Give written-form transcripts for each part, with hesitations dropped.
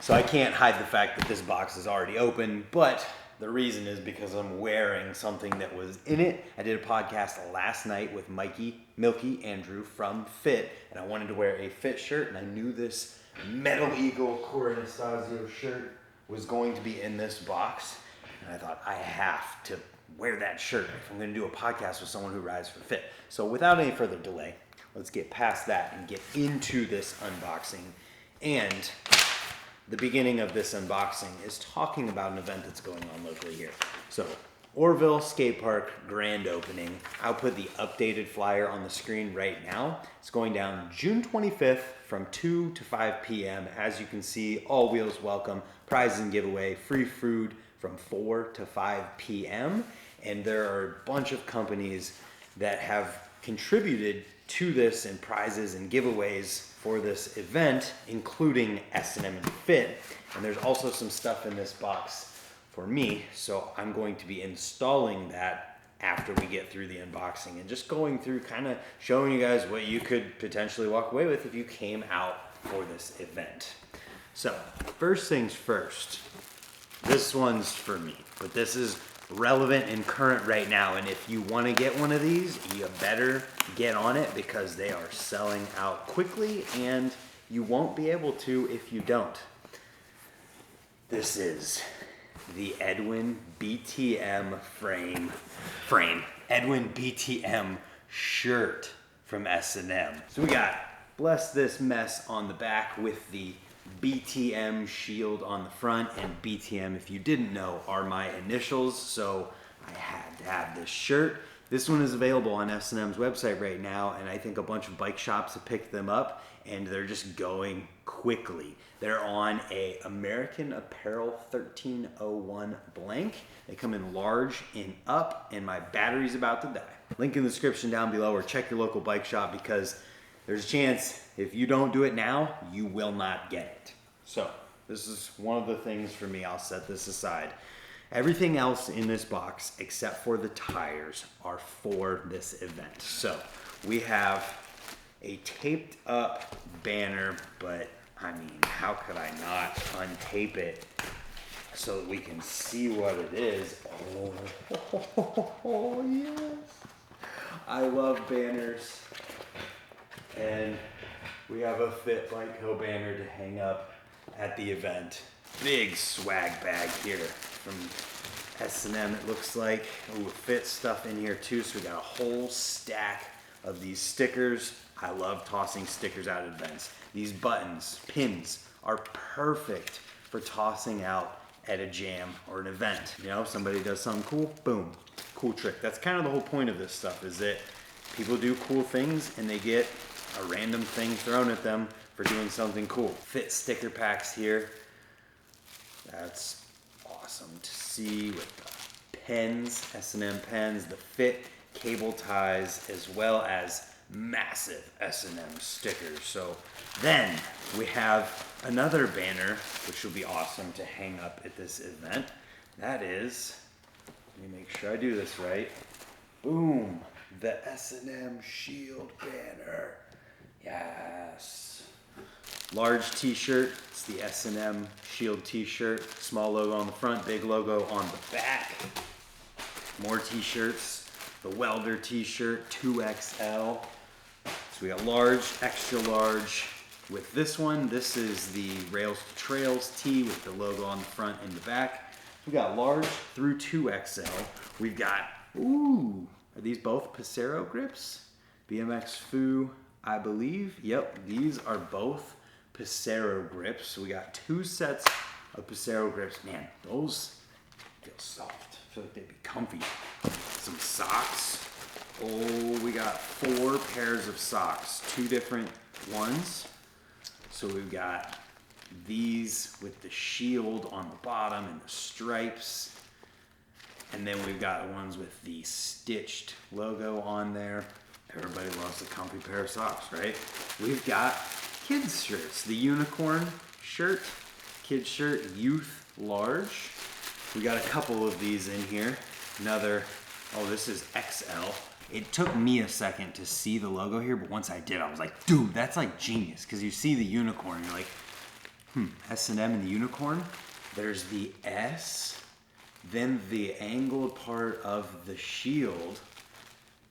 So I can't hide the fact that this box is already open, but the reason is because I'm wearing something that was in it. I did a podcast last night with Milky Andrew from Fit, and I wanted to wear a Fit shirt, and I knew this Metal Eagle Corey Anastasio shirt was going to be in this box, and I thought I have to wear that shirt if I'm going to do a podcast with someone who rides for Fit. So without any further delay, let's get past that and get into this unboxing. And the beginning of this unboxing is talking about an event that's going on locally here. So Orville Skatepark grand opening. I'll put the updated flyer on the screen right now. It's going down June 25th from 2 to 5 p.m. As you can see, all wheels welcome, prizes and giveaway, free food from 4 to 5 p.m. And there are a bunch of companies that have contributed to this and prizes and giveaways for this event, including S&M and Fit. And there's also some stuff in this box for me, so I'm going to be installing that after we get through the unboxing and just going through kind of showing you guys what you could potentially walk away with if you came out for this event. So first things first, this one's for me, but this is relevant and current right now, and if you want to get one of these, you better get on it because they are selling out quickly and you won't be able to if you don't. This is the Edwin BTM frame Edwin BTM shirt from S&M. So we got bless this mess on the back with the BTM shield on the front, and BTM, if you didn't know, are my initials, so I had to have this shirt. This one is available on S&M's website right now, and I think a bunch of bike shops have picked them up, and they're just going quickly. They're on a American Apparel 1301 blank. They come in large and up, and my battery's about to die. Link in the description down below, or check your local bike shop, because there's a chance if you don't do it now, you will not get it. So this is one of the things for me. I'll set this aside. Everything else in this box, except for the tires, are for this event. So we have a taped up banner, but I mean, how could I not untape it so that we can see what it is? Oh yes. I love banners. And we have a Fit Bike Co banner to hang up at the event. Big swag bag here from S&M, it looks like. Ooh, Fit stuff in here too, so we got a whole stack of these stickers. I love tossing stickers out at events. These buttons, pins, are perfect for tossing out at a jam or an event. You know, somebody does something cool, boom, cool trick. That's kind of the whole point of this stuff, is that people do cool things and they get a random thing thrown at them for doing something cool. Fit sticker packs here. That's awesome to see, with the pens, S&M pens, the Fit cable ties, as well as massive S&M stickers. So then we have another banner, which will be awesome to hang up at this event. That is, let me make sure I do this right. Boom, the S&M Shield banner. Yes. Large t-shirt, it's the S&M Shield t-shirt. Small logo on the front, big logo on the back. More t-shirts, the welder t-shirt, 2XL. So we got large, extra large. With this one, this is the Rails to Trails tee with the logo on the front and the back. We got large through 2XL. We've got, ooh, are these both Pacero grips? BMX Foo, I believe. Yep, these are both Pacero grips. So we got 2 sets of Pacero grips. Man, those feel soft. I feel like they'd be comfy. Some socks. Oh, we got 4 pairs of socks, 2 different ones. So we've got these with the shield on the bottom and the stripes. And then we've got ones with the stitched logo on there. Everybody loves a comfy pair of socks, right? We've got kids shirts, the unicorn shirt, kids shirt, youth large. We got a couple of these in here. Another, oh, this is XL. It took me a second to see the logo here, but once I did, I was like, dude, that's like genius. Because you see the unicorn, you're like, S&M and the unicorn. There's the S, then the angled part of the shield,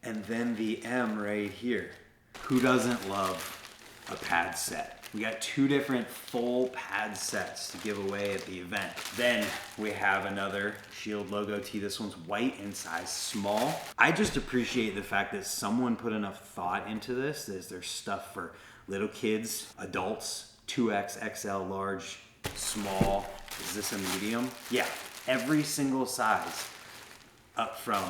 and then the M right here. Who doesn't love a pad set? We got 2 different full pad sets to give away at the event. Then we have another Shield logo tee. This one's white in size small. I just appreciate the fact that someone put enough thought into this. There's stuff for little kids, adults, 2X, XL, large, small. Is this a medium? Yeah, every single size up from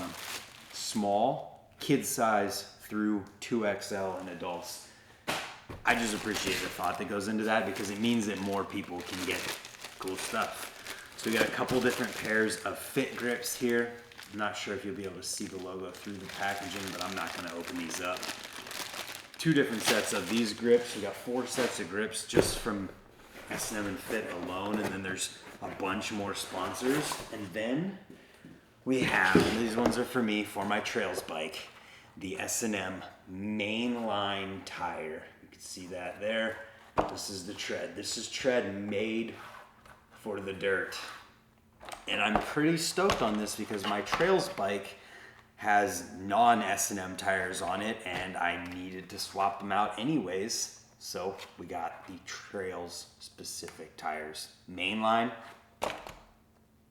small, kid size, through 2XL and adults. I just appreciate the thought that goes into that because it means that more people can get cool stuff. So we got a couple different pairs of Fit grips here. I'm not sure if you'll be able to see the logo through the packaging, but I'm not gonna open these up. 2 different sets of these grips. We got 4 sets of grips just from S&M and Fit alone, and then there's a bunch more sponsors. And then we have, and these ones are for me, for my trails bike, the S&M mainline tire. You can see that there. This is the tread. This is tread made for the dirt. And I'm pretty stoked on this because my trails bike has non-S&M tires on it and I needed to swap them out anyways. So we got the trails specific tires. Mainline,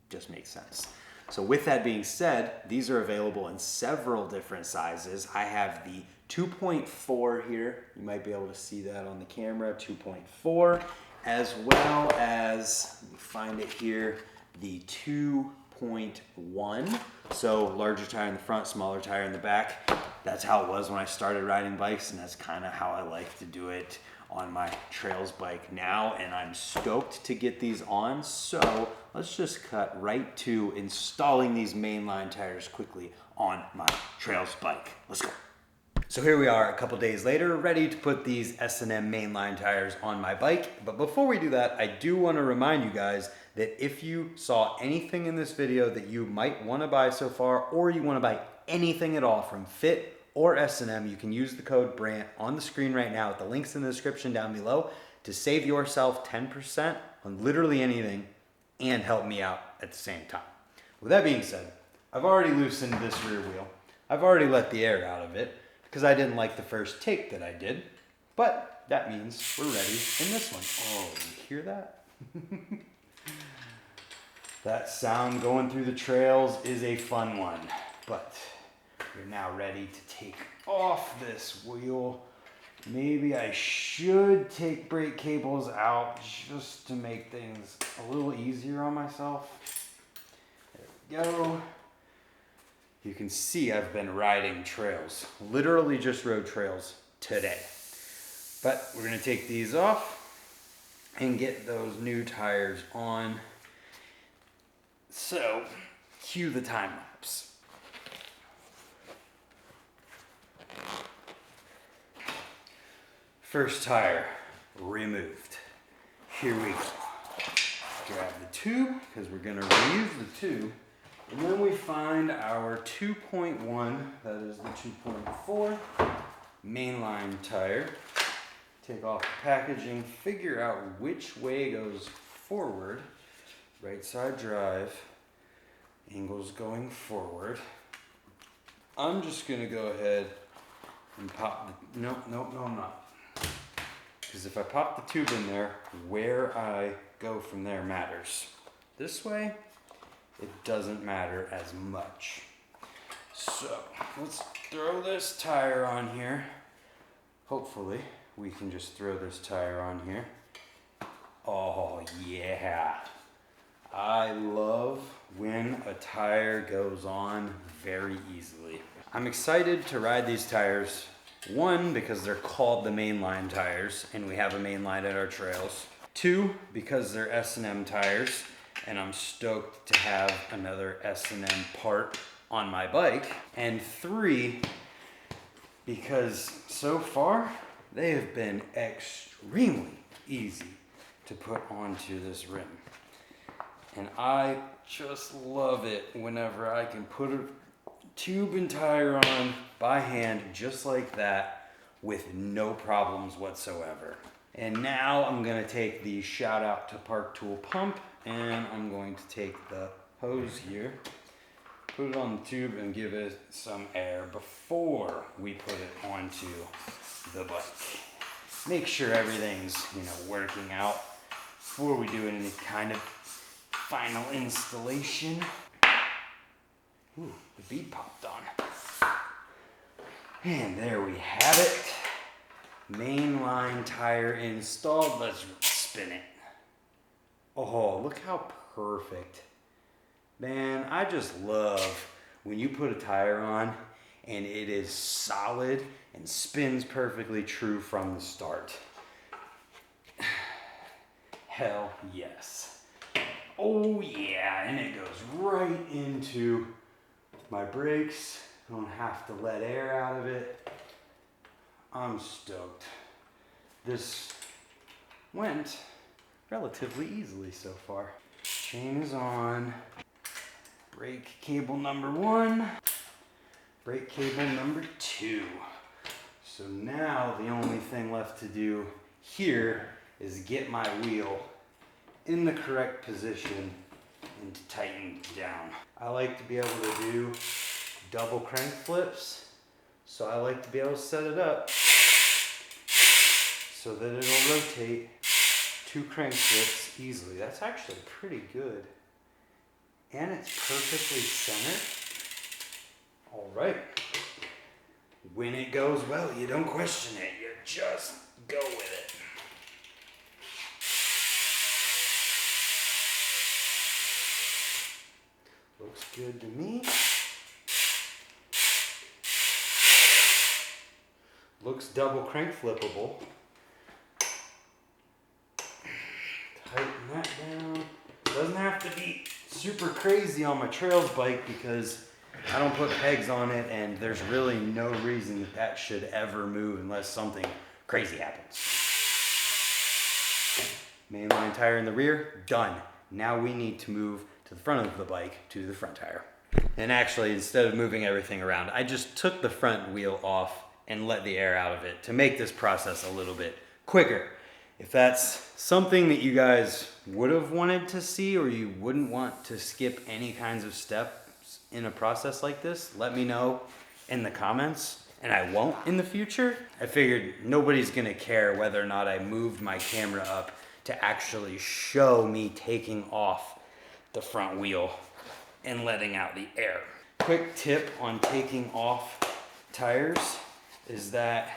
just makes sense. So with that being said, these are available in several different sizes. I have the 2.4 here. You might be able to see that on the camera, 2.4, as well as, let me find it here, the 2.1. So larger tire in the front, smaller tire in the back. That's how it was when I started riding bikes, and that's kind of how I like to do it on my trails bike now, and I'm stoked to get these on. So let's just cut right to installing these mainline tires quickly on my trails bike. Let's go. So here we are a couple days later, ready to put these S&M mainline tires on my bike. But before we do that, I do want to remind you guys that if you saw anything in this video that you might want to buy so far, or you want to buy anything at all from Fit or S&M, you can use the code BRANT on the screen right now with the links in the description down below to save yourself 10% on literally anything and help me out at the same time. With that being said, I've already loosened this rear wheel. I've already let the air out of it because I didn't like the first take that I did, but that means we're ready in this one. Oh, you hear that? That sound going through the trails is a fun one, but we're now ready to take off this wheel. Maybe I should take brake cables out just to make things a little easier on myself. There we go. You can see I've been riding trails. Literally just rode trails today. But we're gonna take these off and get those new tires on. So, cue the time lapse. First tire removed. Here we go. Grab the tube, because we're gonna reuse the tube. And then we find our 2.1, that is the 2.4 mainline tire. Take off the packaging, figure out which way goes forward. Right side drive, angles going forward. I'm just gonna go ahead and pop the, no, I'm not. Because if I pop the tube in there, where I go from there matters. This way, it doesn't matter as much. So let's throw this tire on here. Hopefully we can just throw this tire on here. Oh yeah. I love when a tire goes on very easily. I'm excited to ride these tires. One, because they're called the mainline tires and we have a mainline at our trails. 2, because they're S&M tires and I'm stoked to have another S&M part on my bike. And 3, because so far they have been extremely easy to put onto this rim. And I just love it whenever I can put a tube and tire on by hand just like that with no problems whatsoever. And now I'm gonna take the Shout Out to Park Tool pump, and I'm going to take the hose here, put it on the tube and give it some air before we put it onto the bike. Make sure everything's, working out before we do any kind of final installation. Ooh, the bead popped on. And there we have it. Mainline tire installed. Let's spin it. Oh, look how perfect. Man, I just love when you put a tire on and it is solid and spins perfectly true from the start. Hell yes. Oh yeah, and it goes right into my brakes. I don't have to let air out of it. I'm stoked. This went relatively easily so far. Chain is on. Brake cable number 1. Brake cable number 2. So now the only thing left to do here is get my wheel in the correct position and to tighten down. I like to be able to do double crank flips, so I like to be able to set it up so that it'll rotate 2 crank flips easily. That's actually pretty good. And it's perfectly centered. All right. When it goes well, you don't question it. You just go with it. Looks good to me. Looks double crank flippable. Tighten that down. Doesn't have to be super crazy on my trails bike because I don't put pegs on it, and there's really no reason that should ever move unless something crazy happens. Mainline tire in the rear, done. Now we need to move to the front of the bike to the front tire. And actually, instead of moving everything around, I just took the front wheel off and let the air out of it to make this process a little bit quicker. If that's something that you guys would have wanted to see, or you wouldn't want to skip any kinds of steps in a process like this, let me know in the comments, and I won't in the future. I figured nobody's gonna care whether or not I moved my camera up to actually show me taking off the front wheel and letting out the air. Quick tip on taking off tires is that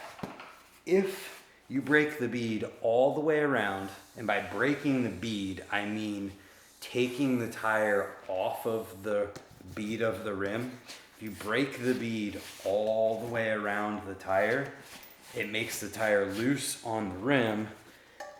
if you break the bead all the way around, and by breaking the bead, I mean taking the tire off of the bead of the rim. If you break the bead all the way around the tire, it makes the tire loose on the rim,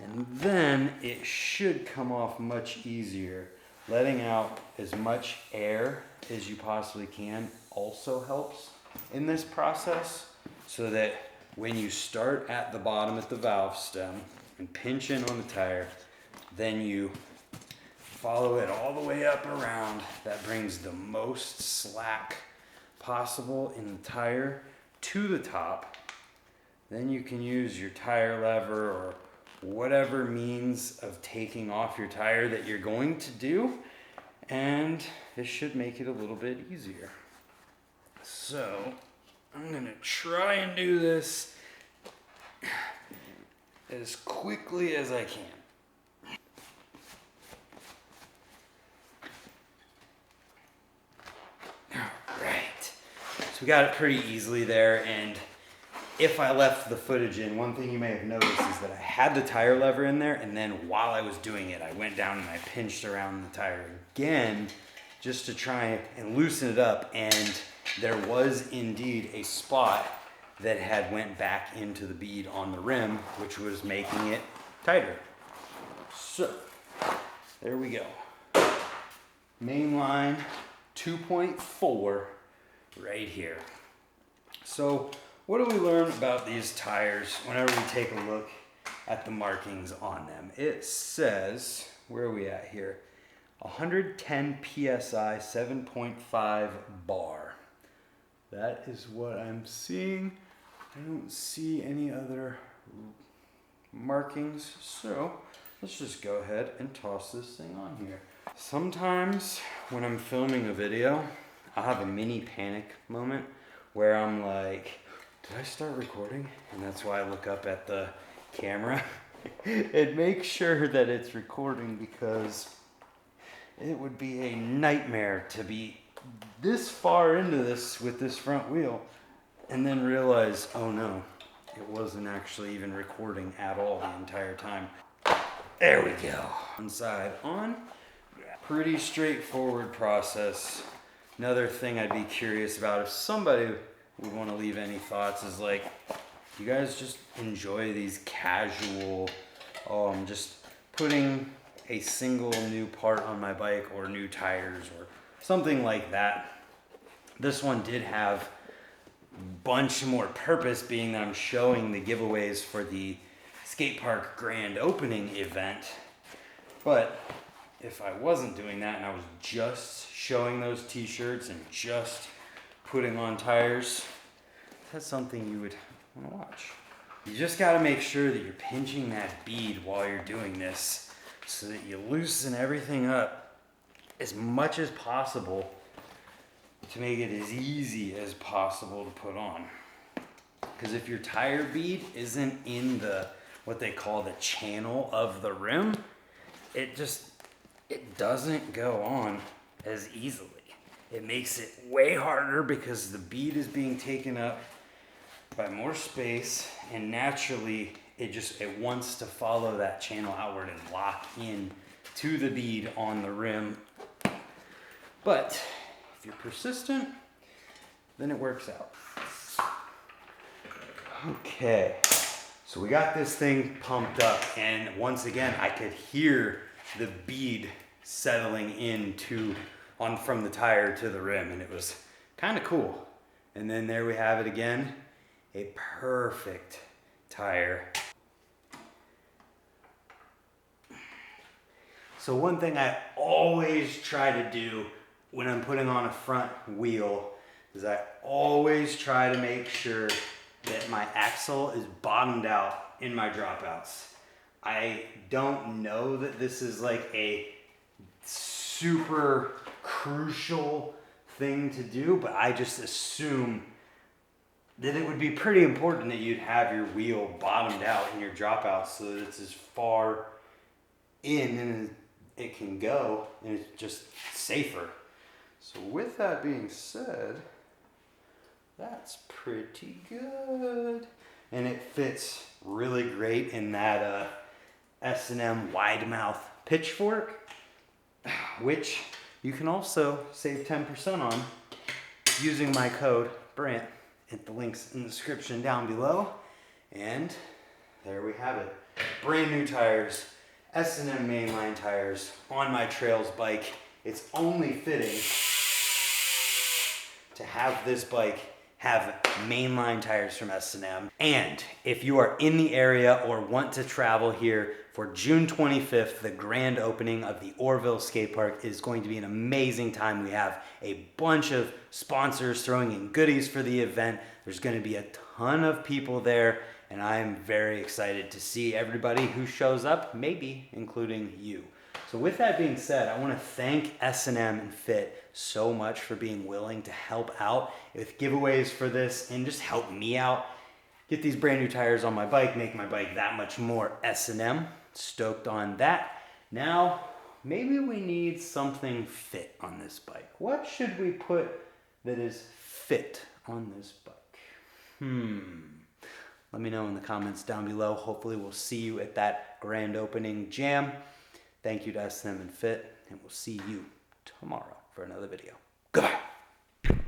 and then it should come off much easier. Letting out as much air as you possibly can also helps in this process, so that when you start at the bottom at the valve stem and pinch in on the tire, then you follow it all the way up around. That brings the most slack possible in the tire to the top. Then you can use your tire lever or whatever means of taking off your tire that you're going to do, and it should make it a little bit easier. So I'm gonna try and do this as quickly as I can. All right, so we got it pretty easily there, and if I left the footage in, one thing you may have noticed is that I had the tire lever in there, and then while I was doing it, I went down and I pinched around the tire again just to try and loosen it up, and there was indeed a spot that had went back into the bead on the rim, which was making it tighter. So, there we go. Mainline 2.4 right here. So, what do we learn about these tires whenever we take a look at the markings on them? It says, where are we at here? 110 PSI, 7.5 bar. That is what I'm seeing. I don't see any other markings. So let's just go ahead and toss this thing on here. Sometimes when I'm filming a video, I'll have a mini panic moment where I'm like, did I start recording? And that's why I look up at the camera and make sure that it's recording, because it would be a nightmare to be this far into this with this front wheel and then realize, oh no, it wasn't actually even recording at all the entire time. There we go. Inside on. Pretty straightforward process. Another thing I'd be curious about, if somebody would want to leave any thoughts, is like, you guys just enjoy these casual, oh, I'm just putting a single new part on my bike or new tires or something like that. This one did have a bunch more purpose, being that I'm showing the giveaways for the Skatepark grand opening event. But if I wasn't doing that and I was just showing those t-shirts and just putting on tires, that's something you would want to watch. You just got to make sure that you're pinching that bead while you're doing this so that you loosen everything up as much as possible to make it as easy as possible to put on. Because if your tire bead isn't in the, what they call the channel of the rim, it doesn't go on as easily. It makes it way harder because the bead is being taken up by more space, and naturally it wants to follow that channel outward and lock in to the bead on the rim. But if you're persistent, then it works out. Okay, so we got this thing pumped up, and once again I could hear the bead settling from the tire to the rim, and it was kind of cool. And then there we have it again, a perfect tire. So one thing I always try to do when I'm putting on a front wheel is I always try to make sure that my axle is bottomed out in my dropouts. I don't know that this is like a super crucial thing to do, but I just assume that it would be pretty important that you'd have your wheel bottomed out in your dropouts so that it's as far in and it can go, and it's just safer. So with that being said, that's pretty good. And it fits really great in that S&M wide mouth pitchfork, which you can also save 10% on using my code Brant. Hit the links in the description down below. And there we have it. Brand new tires, S&M mainline tires on my Trails bike. It's only fitting to have this bike have mainline tires from S&M. And if you are in the area or want to travel here for June 25th, the grand opening of the Orville Skatepark is going to be an amazing time. We have a bunch of sponsors throwing in goodies for the event. There's going to be a ton of people there, and I am very excited to see everybody who shows up, maybe including you. So with that being said, I want to thank S&M and Fit so much for being willing to help out with giveaways for this and just help me out. Get these brand new tires on my bike, make my bike that much more S&M. Stoked on that. Now, maybe we need something fit on this bike. What should we put that is fit on this bike? Let me know in the comments down below. Hopefully we'll see you at that grand opening jam. Thank you to S&M and Fit, and we'll see you tomorrow for another video. Goodbye.